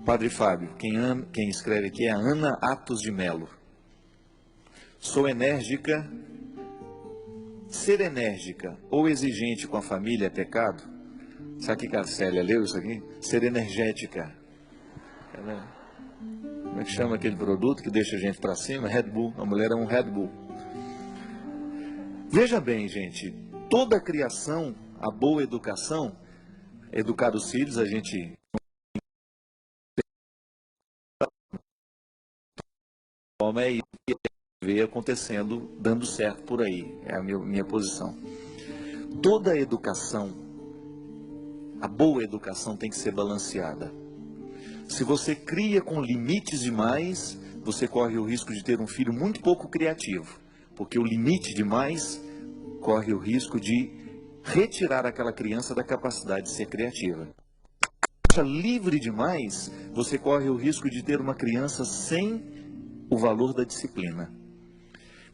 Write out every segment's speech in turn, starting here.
Padre Fábio, quem escreve aqui é a Ana Atos de Melo. Sou enérgica. Ser enérgica ou exigente com a família é pecado? Sabe que a Célia leu isso aqui? Ser energética. Como é que chama aquele produto que deixa a gente para cima? Red Bull. A mulher é um Red Bull. Veja bem, gente. Toda criação, a boa educação, educar os filhos, a gente é isso que vê acontecendo, dando certo por aí. É a minha posição. Toda educação, a boa educação tem que ser balanceada. Se você cria com limites demais, você corre o risco de ter um filho muito pouco criativo. Porque o limite demais corre o risco de retirar aquela criança da capacidade de ser criativa. Se livre demais, você corre o risco de ter uma criança sem o valor da disciplina.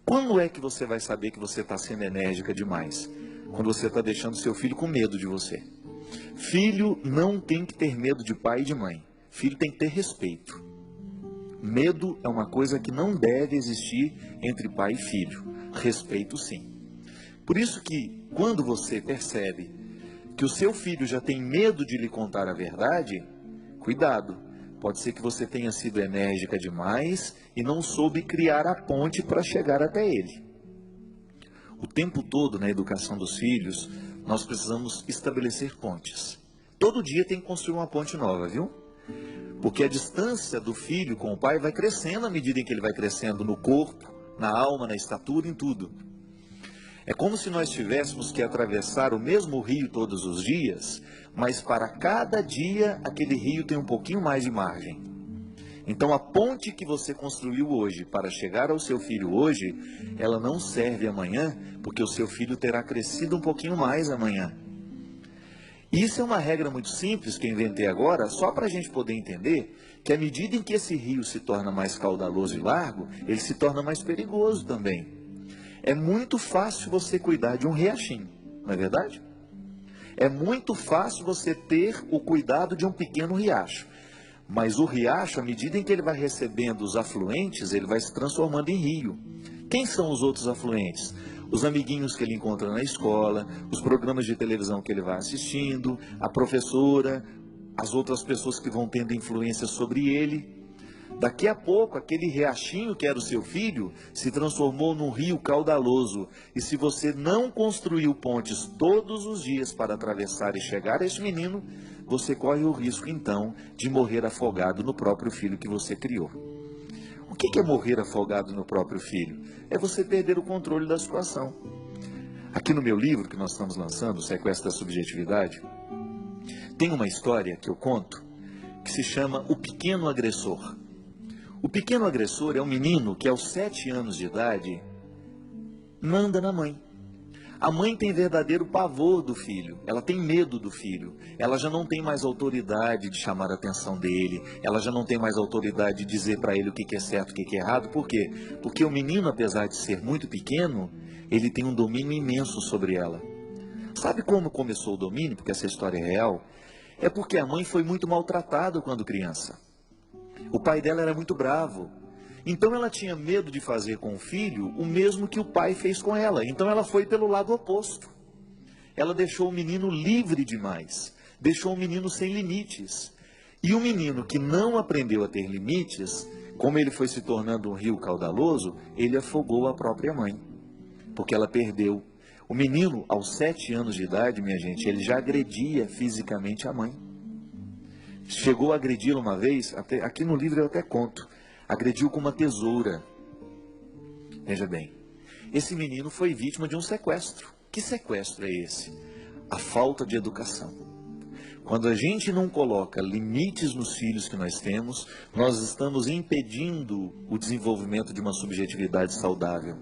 Quando é que você vai saber que você está sendo enérgica demais? Quando você está deixando seu filho com medo de você. Filho não tem que ter medo de pai e de mãe. Filho tem que ter respeito. Medo é uma coisa que não deve existir entre pai e filho. Respeito, sim. Por isso que, quando você percebe que o seu filho já tem medo de lhe contar a verdade, cuidado. Pode ser que você tenha sido enérgica demais e não soube criar a ponte para chegar até ele. O tempo todo, na educação dos filhos, nós precisamos estabelecer pontes. Todo dia tem que construir uma ponte nova, viu? Porque a distância do filho com o pai vai crescendo à medida em que ele vai crescendo no corpo, na alma, na estatura, em tudo. É como se nós tivéssemos que atravessar o mesmo rio todos os dias, mas para cada dia aquele rio tem um pouquinho mais de margem. Então a ponte que você construiu hoje para chegar ao seu filho hoje, ela não serve amanhã, porque o seu filho terá crescido um pouquinho mais amanhã. Isso é uma regra muito simples que eu inventei agora, só para a gente poder entender que à medida em que esse rio se torna mais caudaloso e largo, ele se torna mais perigoso também. É muito fácil você cuidar de um riachinho, não é verdade? É muito fácil você ter o cuidado de um pequeno riacho. Mas o riacho, à medida em que ele vai recebendo os afluentes, ele vai se transformando em rio. Quem são os outros afluentes? Os amiguinhos que ele encontra na escola, os programas de televisão que ele vai assistindo, a professora, as outras pessoas que vão tendo influência sobre ele. Daqui a pouco, aquele riachinho que era o seu filho se transformou num rio caudaloso. E se você não construiu pontes todos os dias para atravessar e chegar a este menino, você corre o risco, então, de morrer afogado no próprio filho que você criou. O que é morrer afogado no próprio filho? É você perder o controle da situação. Aqui no meu livro, que nós estamos lançando, O Sequestro da Subjetividade, tem uma história que eu conto que se chama O Pequeno Agressor. O pequeno agressor é um menino que aos 7 anos de idade manda na mãe. A mãe tem verdadeiro pavor do filho, ela tem medo do filho, ela já não tem mais autoridade de chamar a atenção dele, ela já não tem mais autoridade de dizer para ele o que é certo e o que é errado. Por quê? Porque o menino, apesar de ser muito pequeno, ele tem um domínio imenso sobre ela. Sabe como começou o domínio? Porque essa história é real. É porque a mãe foi muito maltratada quando criança. O pai dela era muito bravo. Então ela tinha medo de fazer com o filho o mesmo que o pai fez com ela. Então ela foi pelo lado oposto. Ela deixou o menino livre demais. Deixou o menino sem limites. E o menino que não aprendeu a ter limites, como ele foi se tornando um rio caudaloso, ele afogou a própria mãe. Porque ela perdeu. O menino, aos 7 anos de idade, minha gente, ele já agredia fisicamente a mãe. Chegou a agredi-la uma vez, aqui no livro eu até conto, agrediu com uma tesoura. Veja bem, esse menino foi vítima de um sequestro. Que sequestro é esse? A falta de educação. Quando a gente não coloca limites nos filhos que nós temos, nós estamos impedindo o desenvolvimento de uma subjetividade saudável.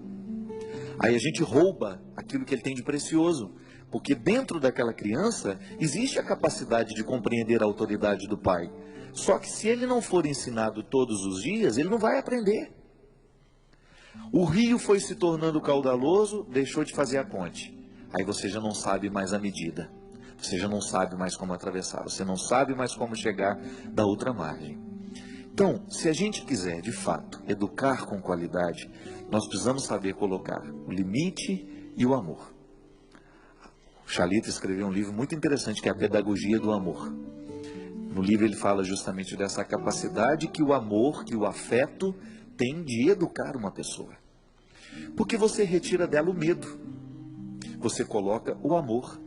Aí a gente rouba aquilo que ele tem de precioso. Porque dentro daquela criança existe a capacidade de compreender a autoridade do pai. Só que se ele não for ensinado todos os dias, ele não vai aprender. O rio foi se tornando caudaloso, deixou de fazer a ponte. Aí você já não sabe mais a medida. Você já não sabe mais como atravessar, você não sabe mais como chegar da outra margem. Então, se a gente quiser, de fato, educar com qualidade, nós precisamos saber colocar o limite e o amor. O Chalita escreveu um livro muito interessante, que é a Pedagogia do Amor. No livro ele fala justamente dessa capacidade que o amor, que o afeto tem de educar uma pessoa. Porque você retira dela o medo. Você coloca o amor.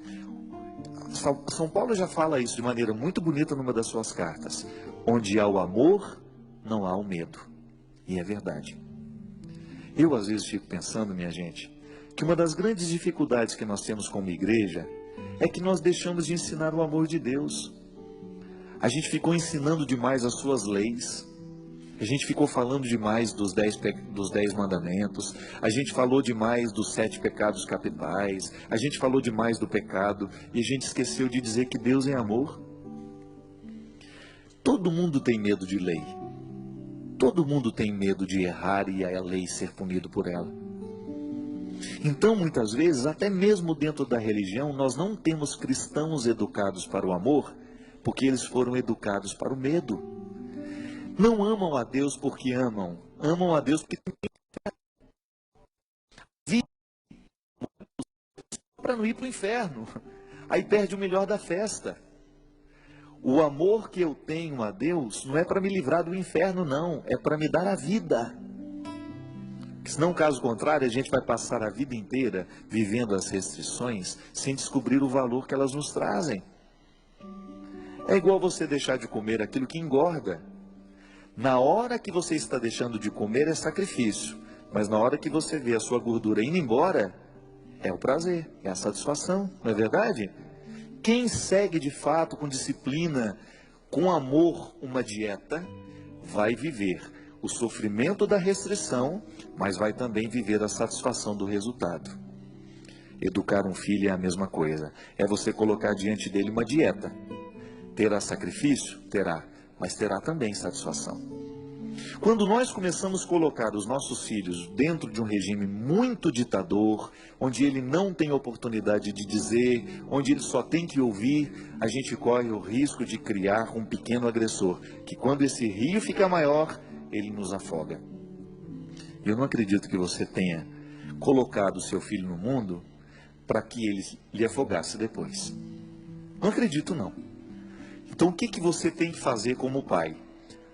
São Paulo já fala isso de maneira muito bonita numa das suas cartas. Onde há o amor, não há o medo. E é verdade. Eu às vezes fico pensando, minha gente, que uma das grandes dificuldades que nós temos como igreja é que nós deixamos de ensinar o amor de Deus. A gente ficou ensinando demais as suas leis. A gente ficou falando demais dos 10 mandamentos. A gente falou demais dos 7 pecados capitais. A gente falou demais do pecado. E a gente esqueceu de dizer que Deus é amor. Todo mundo tem medo de lei. Todo mundo tem medo de errar e a lei ser punido por ela. Então, muitas vezes, até mesmo dentro da religião, nós não temos cristãos educados para o amor, porque eles foram educados para o medo. Não amam a Deus porque amam. Amam a Deus porque vivem para não ir para o inferno. Aí perde o melhor da festa. O amor que eu tenho a Deus não é para me livrar do inferno, não. É para me dar a vida. Senão, caso contrário, a gente vai passar a vida inteira vivendo as restrições sem descobrir o valor que elas nos trazem. É igual você deixar de comer aquilo que engorda. Na hora que você está deixando de comer é sacrifício. Mas na hora que você vê a sua gordura indo embora, é o prazer, é a satisfação, não é verdade? Quem segue de fato, com disciplina, com amor, uma dieta, vai viver o sofrimento da restrição, mas vai também viver a satisfação do resultado. Educar um filho é a mesma coisa. É você colocar diante dele uma dieta. Terá sacrifício? Terá, mas terá também satisfação. Quando nós começamos a colocar os nossos filhos dentro de um regime muito ditador, onde ele não tem oportunidade de dizer, onde ele só tem que ouvir, a gente corre o risco de criar um pequeno agressor, que quando esse rio fica maior, ele nos afoga. Eu não acredito que você tenha colocado o seu filho no mundo para que ele lhe afogasse depois. Não acredito, não. Então, o que você tem que fazer como pai?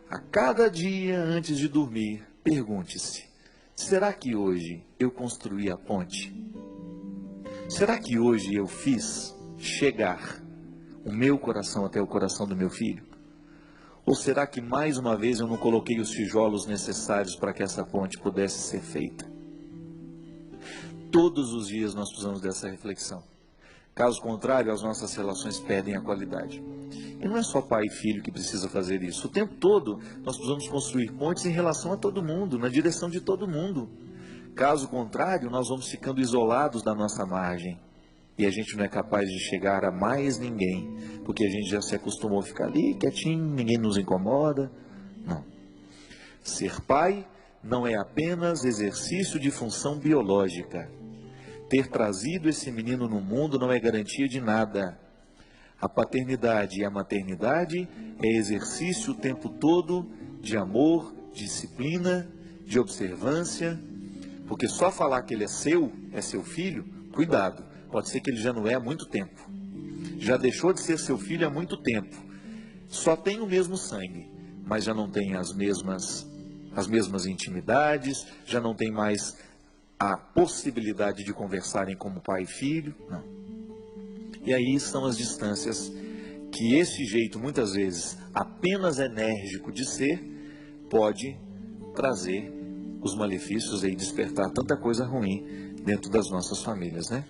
A cada dia antes de dormir, pergunte-se: será que hoje eu construí a ponte? Será que hoje eu fiz chegar o meu coração até o coração do meu filho? Ou será que mais uma vez eu não coloquei os tijolos necessários para que essa ponte pudesse ser feita? Todos os dias nós precisamos dessa reflexão. Caso contrário, as nossas relações perdem a qualidade. E não é só pai e filho que precisa fazer isso. O tempo todo nós precisamos construir pontes em relação a todo mundo, na direção de todo mundo. Caso contrário, nós vamos ficando isolados da nossa margem. E a gente não é capaz de chegar a mais ninguém, porque a gente já se acostumou a ficar ali quietinho, ninguém nos incomoda. Não. Ser pai não é apenas exercício de função biológica. Ter trazido esse menino no mundo não é garantia de nada. A paternidade e a maternidade é exercício o tempo todo de amor, disciplina, de observância, porque só falar que ele é seu filho, cuidado, pode ser que ele já não é há muito tempo. Já deixou de ser seu filho há muito tempo. Só tem o mesmo sangue, mas já não tem as mesmas intimidades, já não tem mais a possibilidade de conversarem como pai e filho, não. E aí são as distâncias que esse jeito, muitas vezes, apenas enérgico de ser, pode trazer os malefícios e despertar tanta coisa ruim dentro das nossas famílias, né?